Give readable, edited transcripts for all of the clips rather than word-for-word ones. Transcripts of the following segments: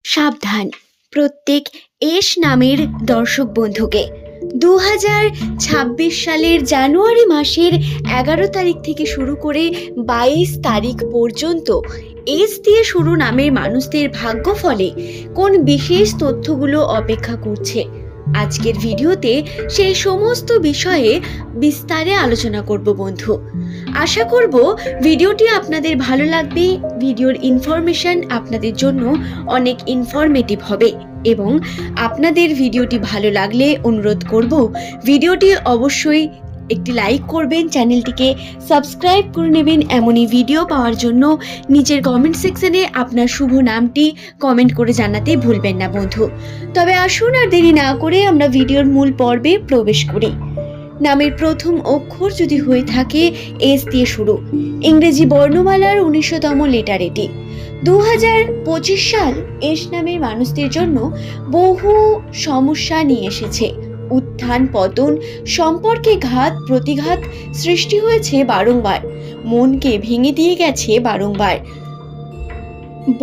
সাবধান প্রত্যেক এস নামের দর্শক বন্ধুকে। 2026 সালের জানুয়ারি মাসের 11 তারিখ থেকে শুরু করে 22 তারিখ পর্যন্ত এস দিয়ে শুরু নামের মানুষদের ভাগ্যফলে কোন বিশেষ তথ্যগুলো অপেক্ষা করছে, আজকের ভিডিওতে সেই সমস্ত বিষয়ে বিস্তারে আলোচনা করব বন্ধু। আশা করব ভিডিওটি আপনাদের ভালো লাগবে। ভিডিওর ইনফরমেশন আপনাদের জন্য অনেক ইনফরমেটিভ হবে এবং আপনাদের ভিডিওটি ভালো লাগলে অনুরোধ করব ভিডিওটি অবশ্যই একটি লাইক করবেন, চ্যানেলটিকে সাবস্ক্রাইব করে নেবেন। এমনই ভিডিও পাওয়ার জন্য নিচের কমেন্ট সেকশনে আপনার শুভ নামটি কমেন্ট করে জানাতে ভুলবেন না বন্ধু। তবে আসুন আর দেরি না করে আমরা ভিডিওর মূল পর্বে প্রবেশ করি। নামের প্রথম অক্ষর যদি হয়ে থাকে এস দিয়ে শুরু, ইংরেজি বর্ণমালার 19তম লেটার এটি। 2025 সাল এস নামের মানুষদের জন্য বহু সমস্যা নিয়ে এসেছে। উত্থান পতন, সম্পর্কে ঘাত প্রতিঘাত সৃষ্টি হয়েছে বারংবার, মনকে ভেঙে দিয়ে গেছে বারংবার।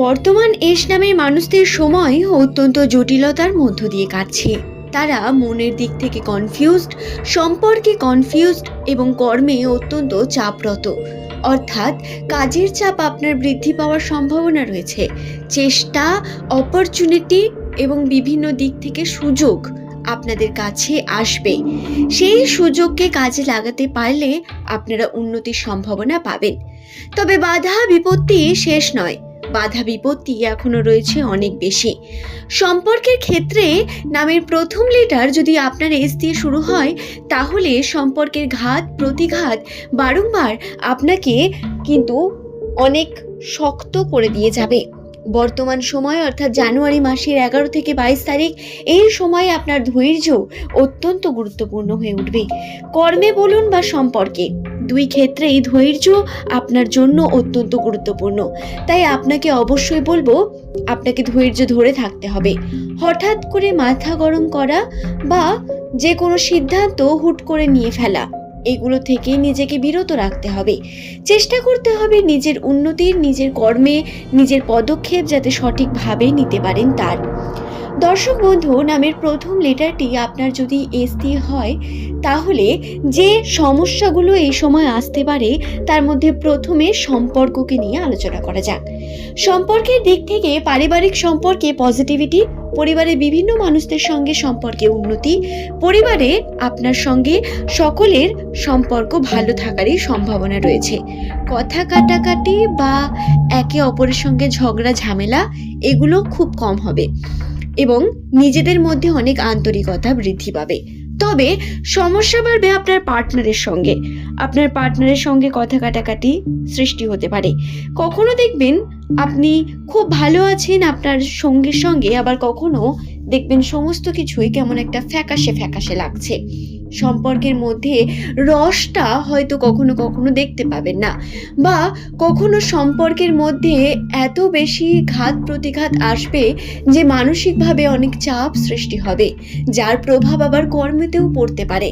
বর্তমান এস নামের মানুষদের সময় অত্যন্ত জটিলতার মধ্য দিয়ে কাটছে। তারা মনের দিক থেকে কনফিউজড, সম্পর্কে কনফিউজড এবং কর্মে অত্যন্ত চাপরত, অর্থাৎ কাজের চাপ আপনার বৃদ্ধি পাওয়ার সম্ভাবনা রয়েছে। চেষ্টা, অপরচুনিটি এবং বিভিন্ন দিক থেকে সুযোগ আপনাদের কাছে আসবে। সেই সুযোগকে কাজে লাগাতে পারলে আপনারা উন্নতির সম্ভাবনা পাবেন। তবে বাধা বিপত্তি শেষ নয়, বাধা বিপত্তি এখনো রয়েছে অনেক বেশি। সম্পর্কের ক্ষেত্রে নামের প্রথম লেটার যদি আপনার এস দিয়ে শুরু হয়, তাহলে সম্পর্কের ঘাত প্রতিঘাত বারংবার আপনাকে কিন্তু অনেক শক্ত করে দিয়ে যাবে। বর্তমান সময় অর্থাৎ জানুয়ারি মাসের 11 থেকে 22 তারিখ, এই সময় আপনার ধৈর্য অত্যন্ত গুরুত্বপূর্ণ হয়ে উঠবে। কর্মে বলুন বা সম্পর্কে, দুই ক্ষেত্রেই ধৈর্য আপনার জন্য অত্যন্ত গুরুত্বপূর্ণ। তাই আপনাকে অবশ্যই বলবো, আপনাকে ধৈর্য ধরে থাকতে হবে। হঠাৎ করে মাথা গরম করা বা যে কোনো সিদ্ধান্ত হুট করে নিয়ে ফেলা, এগুলো থেকে নিজেকে বিরত রাখতে হবে। চেষ্টা করতে হবে নিজের উন্নতির, নিজের কর্মে নিজের পদক্ষেপ যাতে সঠিকভাবে নিতে পারেন তার। দর্শক বন্ধু, নামের প্রথম লেটারটি আপনার যদি এস দিয়ে হয়, তাহলে যে সমস্যাগুলো এই সময় আসতে পারে তার মধ্যে প্রথমে সম্পর্ককে নিয়ে আলোচনা করা যাক। সম্পর্কের দিক থেকে পারিবারিক সম্পর্কে পজিটিভিটি, পরিবারের বিভিন্ন মানুষদের সঙ্গে সম্পর্কে উন্নতি, পরিবারে আপনার সঙ্গে সকলের সম্পর্ক ভালো থাকারই সম্ভাবনা রয়েছে। কথা কাটাকাটি বা একে অপরের সঙ্গে ঝগড়া ঝামেলা এগুলো খুব কম হবে এবং নিজেদের মধ্যে অনেক আন্তরিকতা বৃদ্ধি পাবে। তবে সমস্যা বাড়বে আপনার পার্টনারের সঙ্গে। আপনার পার্টনারের সঙ্গে কথা কাটাকাটি সৃষ্টি হতে পারে। কখনো দেখবেন আপনি খুব ভালো আছেন আপনার সঙ্গীর সঙ্গে, আবার কখনো দেখবেন সমস্ত কিছুই কেমন একটা ফ্যাকাশে ফ্যাকাশে লাগছে। সম্পর্কের মধ্যে রসটা হয়তো কখনো কখনো দেখতে পাবেন না, বা কখনো সম্পর্কের মধ্যে এত বেশি ঘাত প্রতিঘাত আসবে যে মানসিকভাবে অনেক চাপ সৃষ্টি হবে, যার প্রভাব আবার কর্মেতেও পড়তে পারে।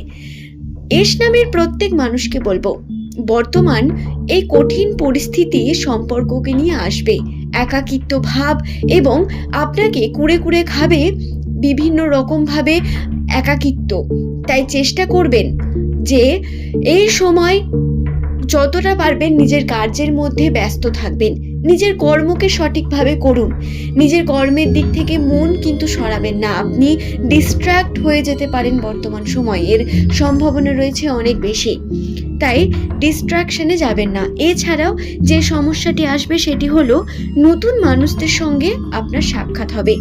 এস নামের প্রত্যেক মানুষকে বলবো, বর্তমান এই কঠিন পরিস্থিতি সম্পর্ককে নিয়ে আসবে। একাকিত্ব ভাব এবং আপনাকে কুড়ে কুড়ে খাবে বিভিন্ন রকম ভাবে একাকিত্ব। তাই চেষ্টা করবেন যে এই সময় যতটা পারবেন নিজের কার্যের মধ্যে ব্যস্ত থাকবেন, নিজের কর্মকে সঠিকভাবে করুন। নিজের কর্মের দিক থেকে মন কিন্তু সরাবেন না, আপনি ডিস্ট্র্যাক্ট হয়ে যেতে পারেন। বর্তমান সময়ের সম্ভাবনা রয়েছে অনেক বেশি, তাই ডিস্ট্রাকশনে যাবেন না। এছাড়াও যে সমস্যাটি আসবে সেটি হলো নতুন মানুষদের সঙ্গে আপনার সাক্ষাৎ হবে,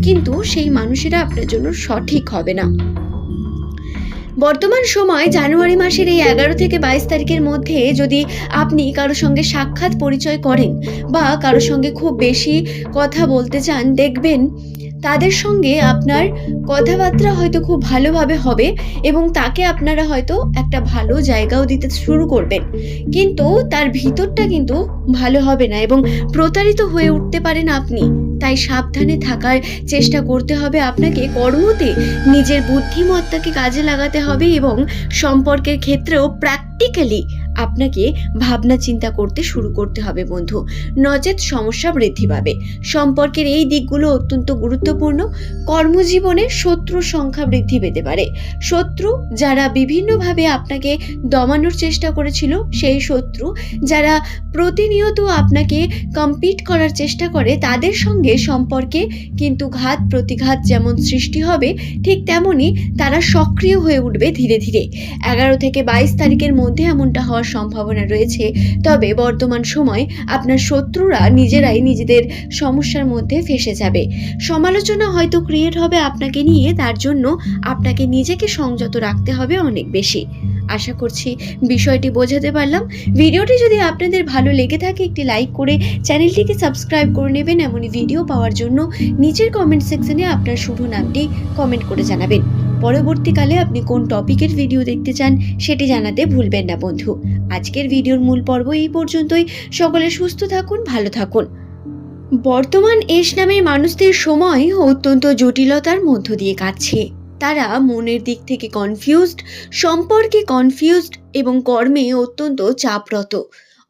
কিন্তু সেই মানুষেরা আপনার জন্য সঠিক হবে না। বর্তমান সময় জানুয়ারি মাসের এই 11 থেকে 22 তারিখের মধ্যে যদি আপনি কারোর সঙ্গে সাক্ষাৎ পরিচয় করেন বা কারোর সঙ্গে খুব বেশি কথা বলতে চান, দেখবেন তাদের সঙ্গে আপনার কথাবার্তা হয়তো খুব ভালোভাবে হবে এবং তাকে আপনারা হয়তো একটা ভালো জায়গাও দিতে শুরু করবেন, কিন্তু তার ভিতরটা কিন্তু ভালো হবে না এবং প্রতারিত হয়ে উঠতে পারেন আপনি। তাই সাবধানে থাকার চেষ্টা করতে হবে আপনাকে। কর্মতে নিজের বুদ্ধিমত্তাকে কাজে লাগাতে হবে এবং সম্পর্কের ক্ষেত্রেও প্র্যাকটিক্যালি আপনাকে ভাবনা চিন্তা করতে শুরু করতে হবে বন্ধু, নচেত সমস্যা বৃদ্ধি পাবে। সম্পর্কের এই দিকগুলো অত্যন্ত গুরুত্বপূর্ণ। কর্মজীবনে শত্রুর সংখ্যা বৃদ্ধি পেতে পারে। শত্রু যারা বিভিন্নভাবে আপনাকে দমানোর চেষ্টা করেছিল, সেই শত্রু যারা প্রতিনিয়ত আপনাকে কম্পিট করার চেষ্টা করে, তাদের সঙ্গে সম্পর্কে কিন্তু ঘাত প্রতিঘাত যেমন সৃষ্টি হবে, ঠিক তেমনি তারা সক্রিয় হয়ে উঠবে ধীরে ধীরে। 11 থেকে 22 তারিখের মধ্যে এমনটা হওয়ার সম্ভাবনা রয়েছে। তবে বর্তমান সময় আপনার শত্রুরা নিজেরাই নিজেদের সমস্যার মধ্যে ফেঁসে যাবে। সমালোচনা হয়তো ক্রিয়েট হবে আপনাকে নিয়ে, তার জন্য আপনাকে নিজেকে সংযত রাখতে হবে অনেক বেশি। আশা করছি বিষয়টি বোঝাতে পারলাম। ভিডিওটি যদি আপনাদের ভালো লেগে থাকে একটি লাইক করে চ্যানেলটিকে সাবস্ক্রাইব করে নেবেন। এমনই ভিডিও পাওয়ার জন্য নিচের কমেন্ট সেকশনে আপনার শুভ নামটি কমেন্ট করে জানাবেন। পরবর্তীকালে আপনি কোন টপিকের ভিডিও দেখতে চান সেটি জানাতে ভুলবেন না বন্ধু। আজকের ভিডিওর মূল পর্ব এই পর্যন্তই। সকলে সুস্থ থাকুন, ভালো থাকুন। বর্তমান এস নামের মানুষদের সময় অত্যন্ত জটিলতার মধ্য দিয়ে কাটছে। তারা মনের দিক থেকে কনফিউজড, সম্পর্কে কনফিউজড এবং কর্মে অত্যন্ত চাপরত।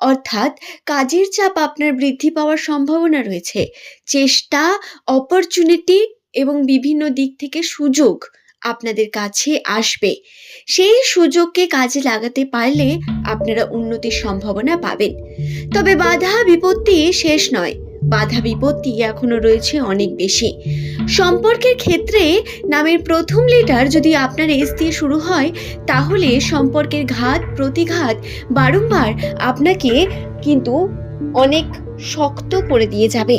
অর্থাৎ কাজের চাপ আপনার বৃদ্ধি পাওয়ার সম্ভাবনা রয়েছে। চেষ্টা, অপরচুনিটি এবং বিভিন্ন দিক থেকে সুযোগ আপনাদের কাছে আসবে। সেই সুযোগকে কাজে লাগাতে পারলে আপনারা উন্নতির সম্ভাবনা পাবেন। তবে বাধা বিপত্তি শেষ নয়, বাধা বিপত্তি এখনো রয়েছে অনেক বেশি। সম্পর্কের ক্ষেত্রে নামের প্রথম লেটার যদি আপনার এস দিয়ে শুরু হয়, তাহলে সম্পর্কের ঘাত প্রতিঘাত বারংবার আপনাকে কিন্তু অনেক শক্ত করে দিয়ে যাবে।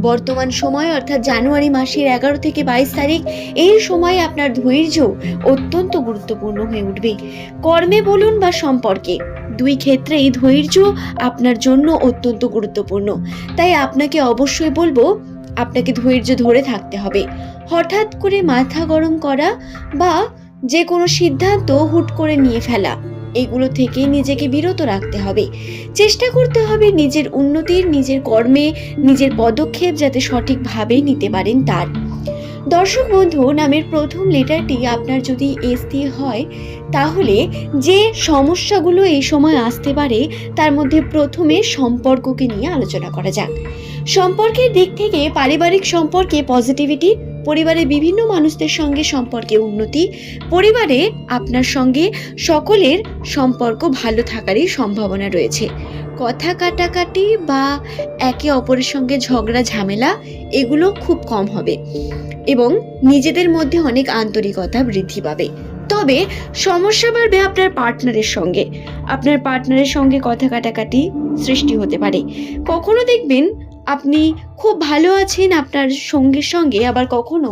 বর্তমান সময় অর্থাৎ জানুয়ারি মাসের 11 থেকে 22 তারিখ, এই সময় আপনার ধৈর্য অত্যন্ত গুরুত্বপূর্ণ হয়ে উঠবে। কর্মে বলুন বা সম্পর্কে, দুই ক্ষেত্রেই ধৈর্য আপনার জন্য অত্যন্ত গুরুত্বপূর্ণ। তাই আপনাকে অবশ্যই বলবো, আপনাকে ধৈর্য ধরে থাকতে হবে। হঠাৎ করে মাথা গরম করা বা যে কোনো সিদ্ধান্ত হুট করে নিয়ে ফেলা, এগুলো থেকে নিজেকে বিরত রাখতে হবে। চেষ্টা করতে হবে নিজের উন্নতির, নিজের কর্মে নিজের পদক্ষেপ যাতে সঠিকভাবে নিতে পারেন তার। দর্শক বন্ধু, নামের প্রথম লেটারটি আপনার যদি এস দিয়ে হয়, তাহলে যে সমস্যাগুলো এই সময় আসতে পারে তার মধ্যে প্রথমে সম্পর্ককে নিয়ে আলোচনা করা যাক। সম্পর্কের দিক থেকে পারিবারিক সম্পর্কে পজিটিভিটি, পরিবারে বিভিন্ন মানুষদের সঙ্গে সম্পর্কে উন্নতি, পরিবারে আপনার সঙ্গে সকলের সম্পর্ক ভালো থাকারই সম্ভাবনা রয়েছে। কথা কাটাকাটি বা একে অপরের সঙ্গে ঝগড়া ঝামেলা এগুলো খুব কম হবে এবং নিজেদের মধ্যে অনেক আন্তরিকতা বৃদ্ধি পাবে। তবে সমস্যা বাড়বে আপনার পার্টনারের সঙ্গে। আপনার পার্টনারের সঙ্গে কথা কাটাকাটি সৃষ্টি হতে পারে। কখনো দেখবেন আপনি খুব ভালো আছেন আপনার সঙ্গীর সঙ্গে, আবার কখনো